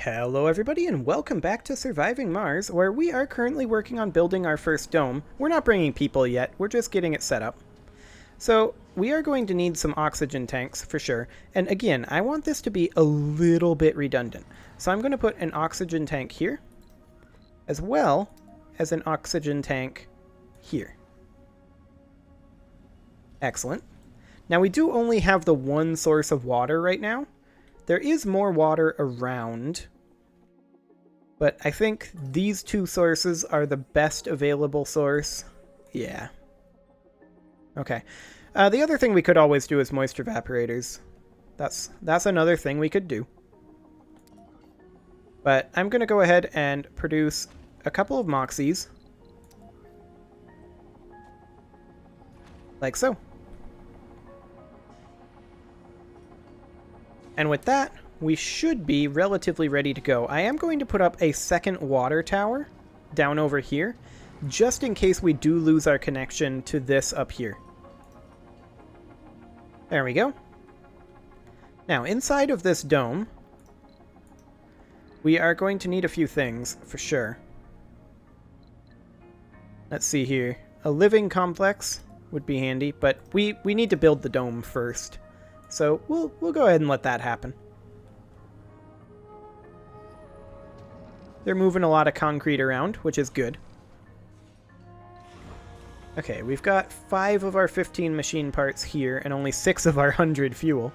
Hello everybody and welcome back to Surviving Mars, where we are currently working on building our first dome. We're not bringing people yet, we're just getting it set up. So we are going to need some oxygen tanks for sure, and again, I want this to be a little bit redundant. So I'm going to put an oxygen tank here, as well as an oxygen tank here. Excellent. Now we do only have the one source of water right now. There is more water around, but I think these two sources are the best available source. Yeah. Okay. The other thing we could always do is moisture evaporators. That's another thing we could do. But I'm going to go ahead and produce a couple of Moxies. Like so. And with that, we should be relatively ready to go. I am going to put up a second water tower down over here, just in case we do lose our connection to this up here. There we go. Now, inside of this dome, we are going to need a few things, for sure. Let's see here. A living complex would be handy, but we need to build the dome first. So we'll go ahead and let that happen. They're moving a lot of concrete around, which is good. Okay, we've got 5 of our 15 machine parts here, and only 6 of our 100 fuel.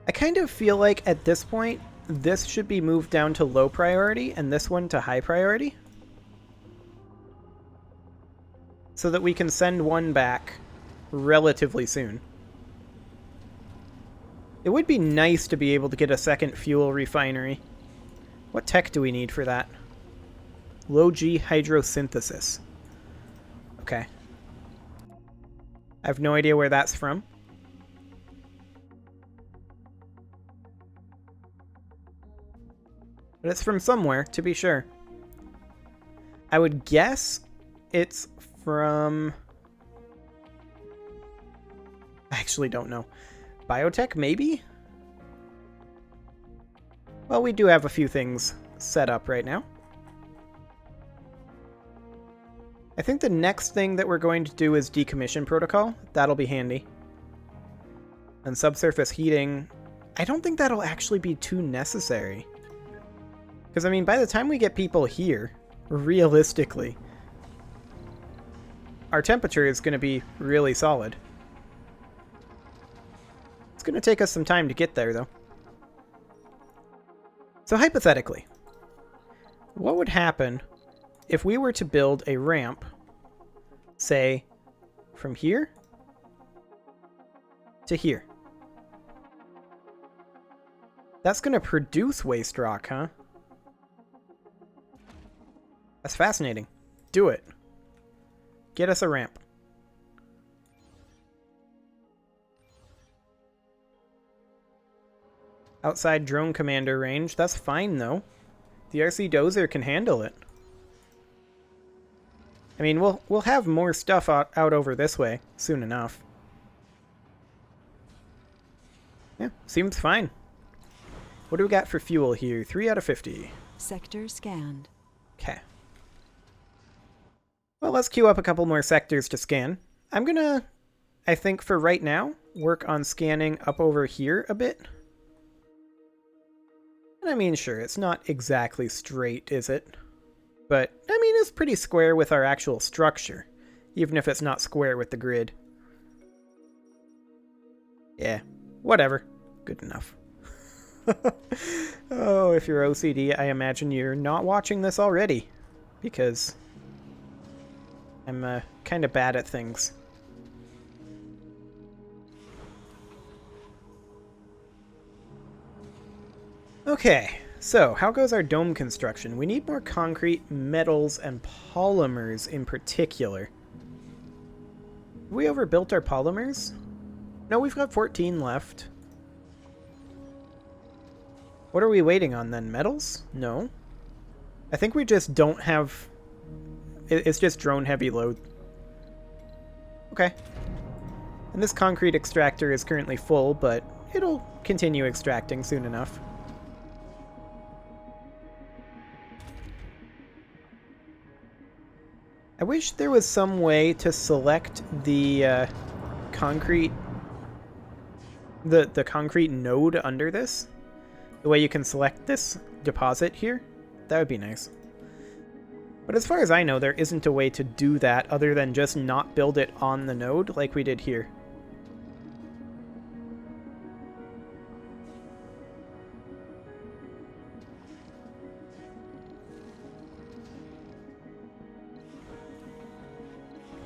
I kind of feel like at this point, this should be moved down to low priority, and this one to high priority. So that we can send one back relatively soon. It would be nice to be able to get a second fuel refinery. What tech do we need for that? Low G hydrosynthesis. Okay. I have no idea where that's from. But it's from somewhere, to be sure. I would guess it's from... I actually don't know. Biotech, maybe? Well, we do have a few things set up right now. I think the next thing that we're going to do is decommission protocol. That'll be handy. And subsurface heating, I don't think that'll actually be too necessary. Because, I mean, by the time we get people here, realistically, our temperature is going to be really solid. It's going to take us some time to get there, though. So, hypothetically, what would happen if we were to build a ramp, say, from here to here? That's going to produce waste rock, huh? That's fascinating. Do it. Get us a ramp. Outside drone commander range. That's fine, though. The RC Dozer can handle it. I mean, we'll have more stuff out over this way soon enough. Yeah, seems fine. What do we got for fuel here? 3 out of 50. Sector scanned. Okay. Well, let's queue up a couple more sectors to scan. I'm gonna, I think for right now, work on scanning up over here a bit. And I mean, sure, it's not exactly straight, is it? But, I mean, it's pretty square with our actual structure, even if it's not square with the grid. Yeah, whatever. Good enough. Oh, if you're OCD, I imagine you're not watching this already, because I'm kind of bad at things. Okay, so how goes our dome construction? We need more concrete, metals, and polymers in particular. Have we overbuilt our polymers? No, we've got 14 left. What are we waiting on then? Metals? No. I think we just don't have It's just drone heavy load. Okay. And this concrete extractor is currently full, but it'll continue extracting soon enough. I wish there was some way to select the concrete node under this. The way you can select this deposit here. That would be nice. But as far as I know, there isn't a way to do that other than just not build it on the node like we did here.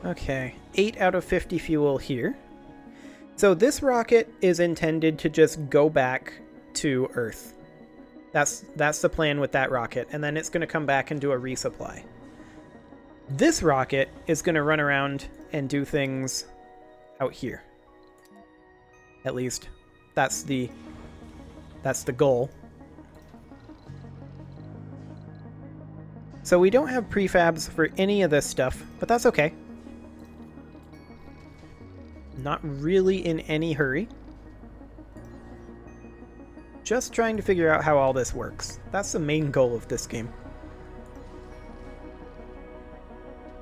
Okay, 8 out of 50 fuel here. So this rocket is intended to just go back to Earth. That's the plan with that rocket, and then it's going to come back and do a resupply. This rocket is going to run around and do things out here. At least, that's the goal. So we don't have prefabs for any of this stuff, but that's okay. Not really in any hurry. Just trying to figure out how all this works. That's the main goal of this game.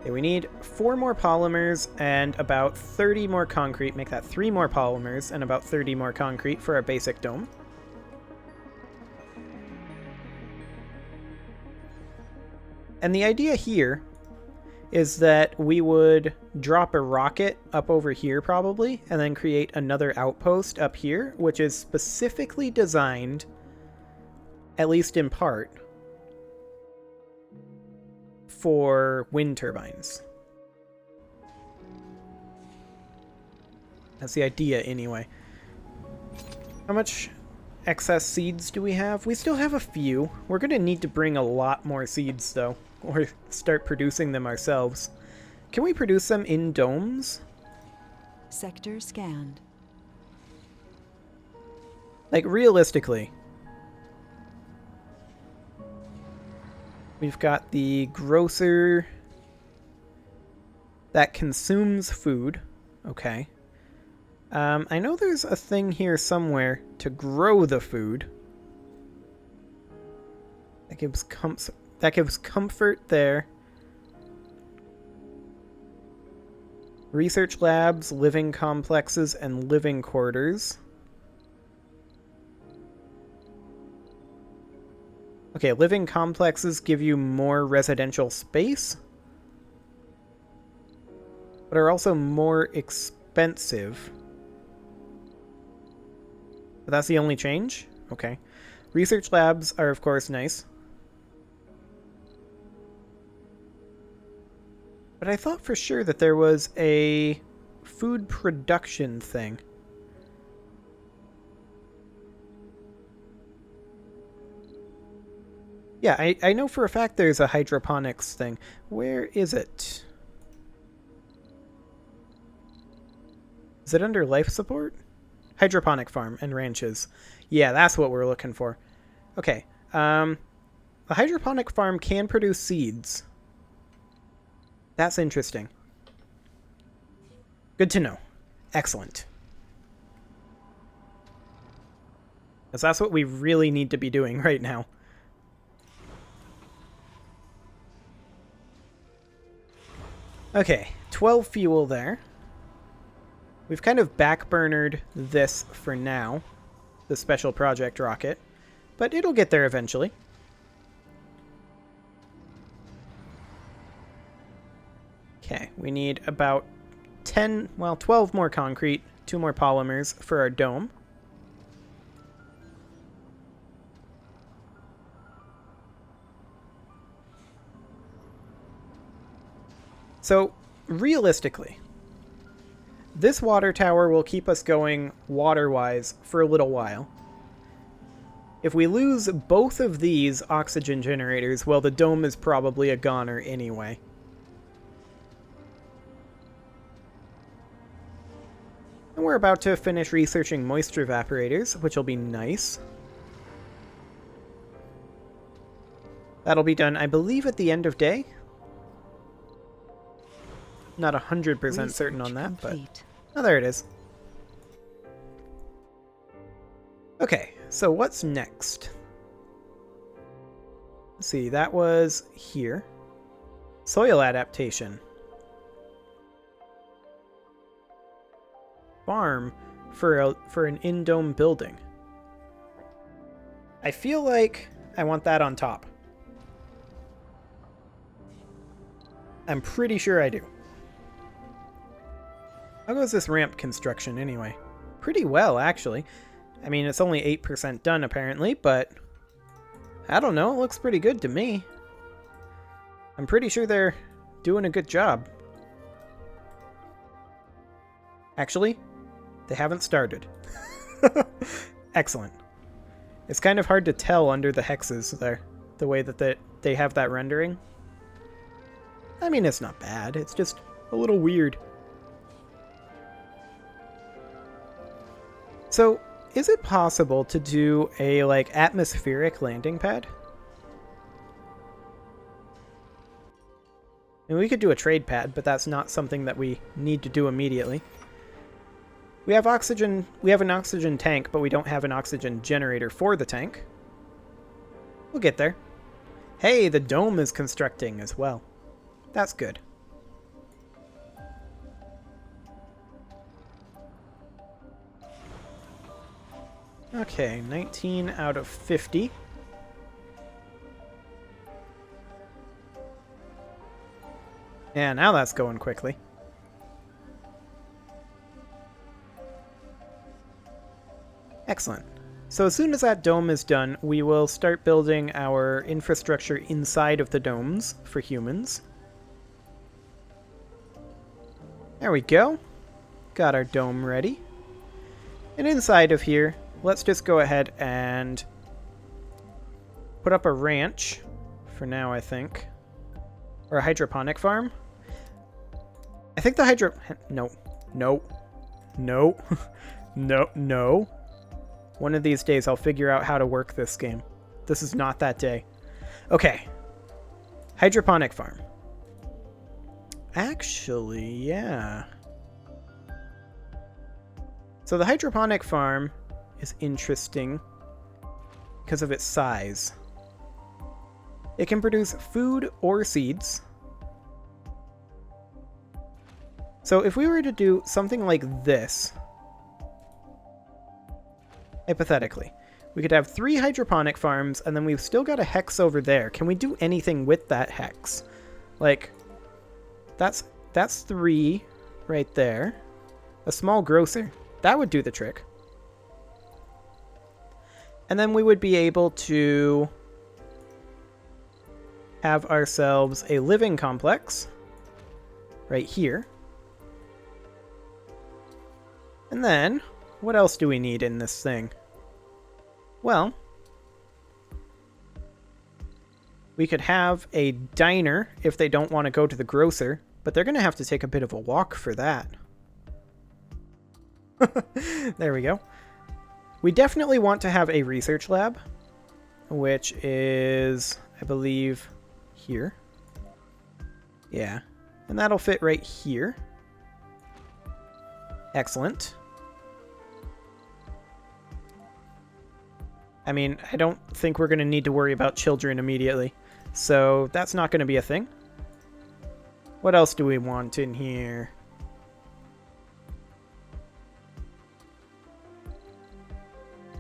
Okay, we need 4 more polymers and about 30 more concrete. Make that 3 more polymers and about 30 more concrete for our basic dome. And the idea here is that we would drop a rocket up over here probably, and then create another outpost up here, which is specifically designed, at least in part, for wind turbines. That's the idea anyway. How much excess seeds do we have? We still have a few. We're going to need to bring a lot more seeds though, or start producing them ourselves. Can we produce them in domes? Sector scanned. Like, realistically, we've got the grocer that consumes food. Okay. I know there's a thing here somewhere to grow the food. That gives comfort there. Research labs, living complexes, and living quarters. Okay, living complexes give you more residential space, but are also more expensive. But that's the only change? Okay. Research labs are, of course, nice. But I thought for sure that there was a food production thing. Yeah, I know for a fact there's a hydroponics thing. Where is it? Is it under life support? Hydroponic farm and ranches. Yeah, that's what we're looking for. Okay. A hydroponic farm can produce seeds. That's interesting. Good to know. Excellent. Because that's what we really need to be doing right now. Okay, 12 fuel there. We've kind of backburnered this for now, the special project rocket, but it'll get there eventually. Okay, we need about 12 more concrete, 2 more polymers for our dome. So, realistically, this water tower will keep us going water-wise for a little while. If we lose both of these oxygen generators, well, the dome is probably a goner anyway. And we're about to finish researching moisture evaporators, which will be nice. That'll be done, I believe, at the end of day. Not 100% certain on that, complete. but... Oh, there it is. Okay, so what's next? Let's see, that was here. Soil adaptation. Farm for an in-dome building. I feel like I want that on top. I'm pretty sure I do. How goes this ramp construction anyway? Pretty well, actually. I mean, it's only 8% done apparently, but I don't know, it looks pretty good to me. I'm pretty sure they're doing a good job. Actually, they haven't started. Excellent. It's kind of hard to tell under the hexes there, the way that they have that rendering. I mean, it's not bad, it's just a little weird. So, is it possible to do a, like, atmospheric landing pad? And we could do a trade pad, but that's not something that we need to do immediately. We have oxygen. We have an oxygen tank, but we don't have an oxygen generator for the tank. We'll get there. Hey, the dome is constructing as well. That's good. Okay, 19 out of 50. Yeah, now that's going quickly. Excellent. So as soon as that dome is done, we will start building our infrastructure inside of the domes for humans. There we go. Got our dome ready. And inside of here, let's just go ahead and put up a ranch for now, I think. Or a hydroponic farm. I think the No. No. No. No. No. One of these days I'll figure out how to work this game. This is not that day. Okay. Hydroponic farm. Actually, yeah. So the hydroponic farm is interesting because of its size. It can produce food or seeds. So if we were to do something like this, hypothetically, we could have 3 hydroponic farms, and then we've still got a hex over there. Can we do anything with that hex? Like, that's 3 right there. A small grocer. That would do the trick. And then we would be able to have ourselves a living complex right here. And then, what else do we need in this thing? Well, we could have a diner if they don't want to go to the grocer, but they're going to have to take a bit of a walk for that. There we go. We definitely want to have a research lab, which is, I believe, here. Yeah, and that'll fit right here. Excellent. I mean, I don't think we're going to need to worry about children immediately, so that's not going to be a thing. What else do we want in here?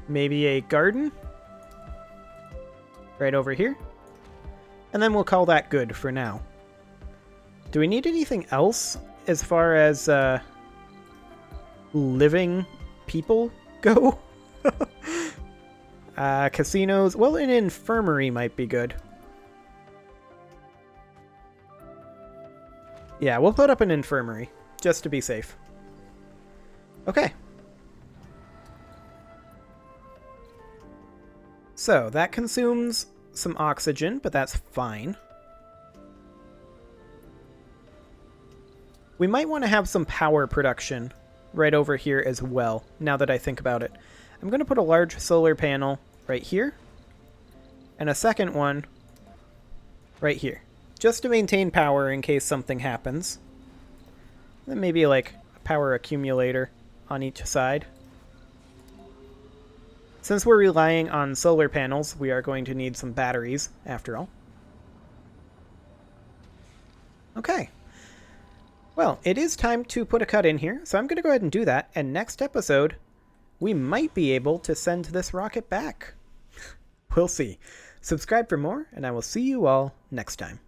Maybe a garden? Right over here. And then we'll call that good for now. Do we need anything else as far as living people go? Casinos. Well, an infirmary might be good. Yeah, we'll put up an infirmary, just to be safe. Okay. So, that consumes some oxygen, but that's fine. We might want to have some power production right over here as well, now that I think about it. I'm going to put a large solar panel right here, and a second one right here, just to maintain power in case something happens. Then maybe like a power accumulator on each side. Since we're relying on solar panels, we are going to need some batteries, after all. Okay. Well, it is time to put a cut in here, so I'm going to go ahead and do that, and next episode, we might be able to send this rocket back. We'll see. Subscribe for more, and I will see you all next time.